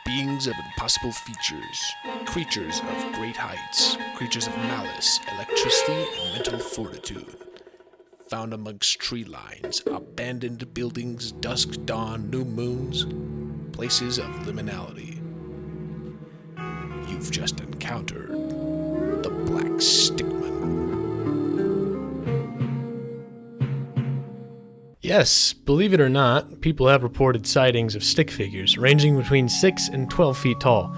Beings of impossible features, creatures of great heights, creatures of malice, electricity, and mental fortitude. Found amongst tree lines, abandoned buildings, dusk, dawn, new moons, places of liminality. You've just encountered the Black Stickman. Yes, believe it or not, people have reported sightings of stick figures ranging between 6 and 12 feet tall.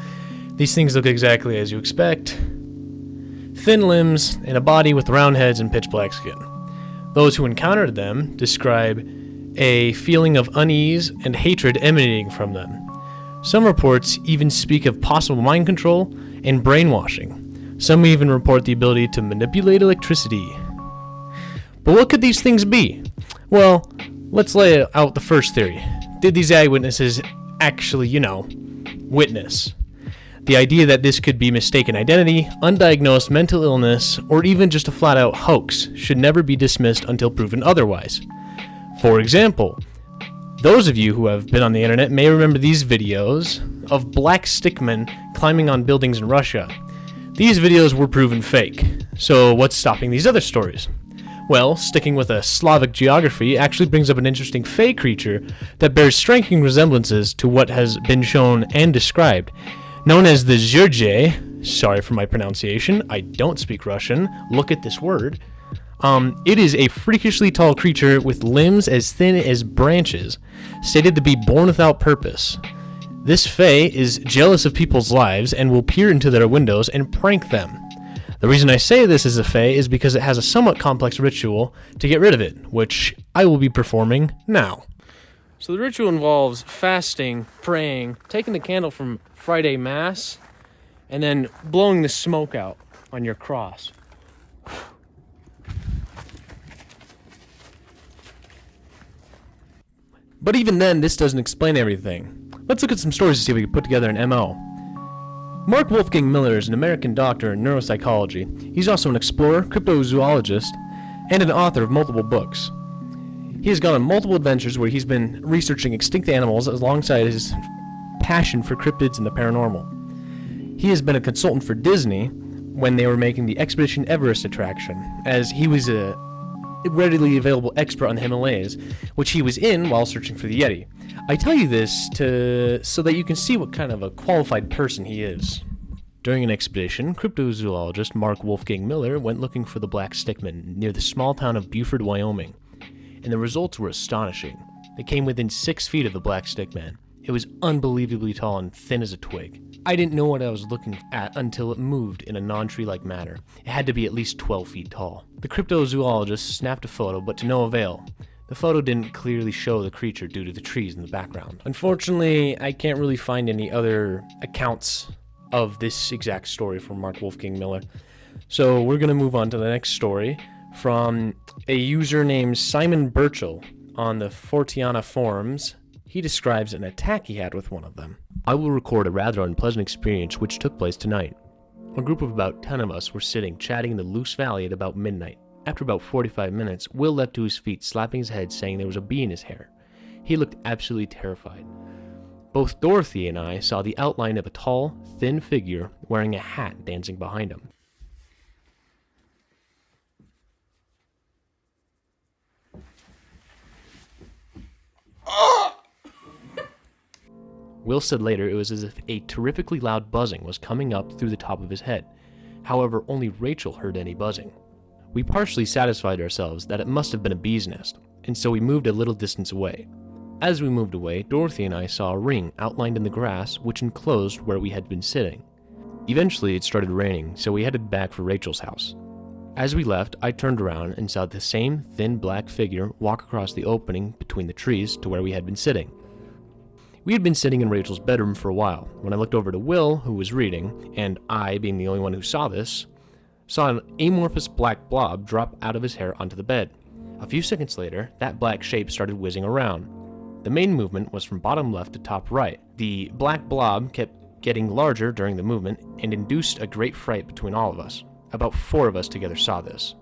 These things look exactly as you expect. Thin limbs and a body with round heads and pitch black skin. Those who encountered them describe a feeling of unease and hatred emanating from them. Some reports even speak of possible mind control and brainwashing. Some even report the ability to manipulate electricity. But what could these things be? Well, let's lay out the first theory. Did these eyewitnesses actually, witness? The idea that this could be mistaken identity, undiagnosed mental illness, or even just a flat-out hoax should never be dismissed until proven otherwise. For example, those of you who have been on the internet may remember these videos of black stickmen climbing on buildings in Russia. These videos were proven fake, so what's stopping these other stories? Well, sticking with a Slavic geography actually brings up an interesting fey creature that bears striking resemblances to what has been shown and described. Known as the zhurje, sorry for my pronunciation, I don't speak Russian, look at this word. It is a freakishly tall creature with limbs as thin as branches, stated to be born without purpose. This fey is jealous of people's lives and will peer into their windows and prank them. The reason I say this is a fae is because it has a somewhat complex ritual to get rid of it, which I will be performing now. So the ritual involves fasting, praying, taking the candle from Friday Mass, and then blowing the smoke out on your cross. But even then, this doesn't explain everything. Let's look at some stories to see if we can put together an MO. Mark Wolfgang Miller is an American doctor in neuropsychology. He's also an explorer, cryptozoologist, and an author of multiple books. He has gone on multiple adventures where he's been researching extinct animals alongside his passion for cryptids and the paranormal. He has been a consultant for Disney when they were making the Expedition Everest attraction, as he was a readily available expert on the Himalayas, which he was in while searching for the Yeti. I tell you this so that you can see what kind of a qualified person he is. During an expedition, cryptozoologist Mark Wolfgang Miller went looking for the Black Stickman near the small town of Buford, Wyoming, and the results were astonishing. They came within 6 feet of the Black Stickman. It was unbelievably tall and thin as a twig. I didn't know what I was looking at until it moved in a non-tree-like manner. It had to be at least 12 feet tall. The cryptozoologist snapped a photo, but to no avail. The photo didn't clearly show the creature due to the trees in the background. Unfortunately, I can't really find any other accounts of this exact story from Mark Wolfgang Miller. So we're going to move on to the next story from a user named Simon Burchell on the Fortiana forums. He describes an attack he had with one of them. I will record a rather unpleasant experience which took place tonight. A group of about 10 of us were sitting chatting in the Loose Valley at about midnight. After about 45 minutes, Will leapt to his feet, slapping his head, saying there was a bee in his hair. He looked absolutely terrified. Both Dorothy and I saw the outline of a tall, thin figure wearing a hat dancing behind him. Will said later it was as if a terrifically loud buzzing was coming up through the top of his head. However, only Rachel heard any buzzing. We partially satisfied ourselves that it must have been a bee's nest, and so we moved a little distance away. As we moved away, Dorothy and I saw a ring outlined in the grass which enclosed where we had been sitting. Eventually it started raining, so we headed back for Rachel's house. As we left, I turned around and saw the same thin black figure walk across the opening between the trees to where we had been sitting. We had been sitting in Rachel's bedroom for a while when I looked over to Will, who was reading, and I, being the only one who saw this, saw an amorphous black blob drop out of his hair onto the bed. A few seconds later, that black shape started whizzing around. The main movement was from bottom left to top right. The black blob kept getting larger during the movement and induced a great fright between all of us. About 4 of us together saw this.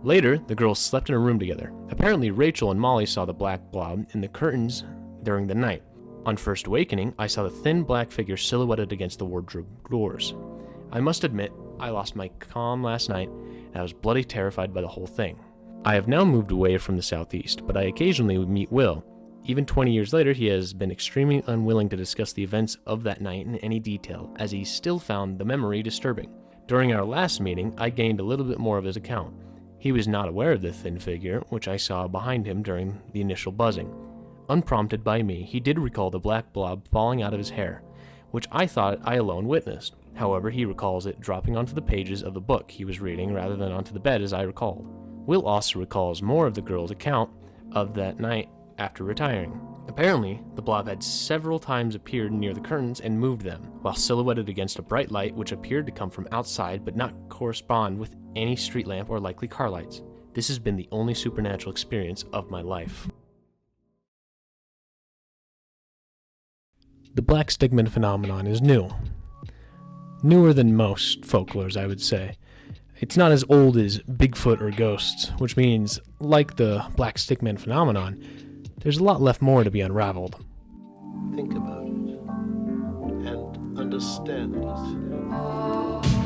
Later, the girls slept in a room together. Apparently, Rachel and Molly saw the black blob in the curtains during the night. On first awakening, I saw the thin black figure silhouetted against the wardrobe doors. I must admit, I lost my calm last night, and I was bloody terrified by the whole thing. I have now moved away from the southeast, but I occasionally meet Will. Even 20 years later, he has been extremely unwilling to discuss the events of that night in any detail, as he still found the memory disturbing. During our last meeting, I gained a little bit more of his account. He was not aware of the thin figure, which I saw behind him during the initial buzzing. Unprompted by me, he did recall the black blob falling out of his hair, which I thought I alone witnessed. However, he recalls it dropping onto the pages of the book he was reading rather than onto the bed as I recalled. Will also recalls more of the girl's account of that night after retiring. Apparently, the blob had several times appeared near the curtains and moved them, while silhouetted against a bright light which appeared to come from outside but not correspond with any street lamp or likely car lights. This has been the only supernatural experience of my life. The black stickman phenomenon is new. Newer than most folklores, I would say. It's not as old as Bigfoot or ghosts, which means, like the black stickman phenomenon, there's a lot left more to be unraveled. Think about it and understand it.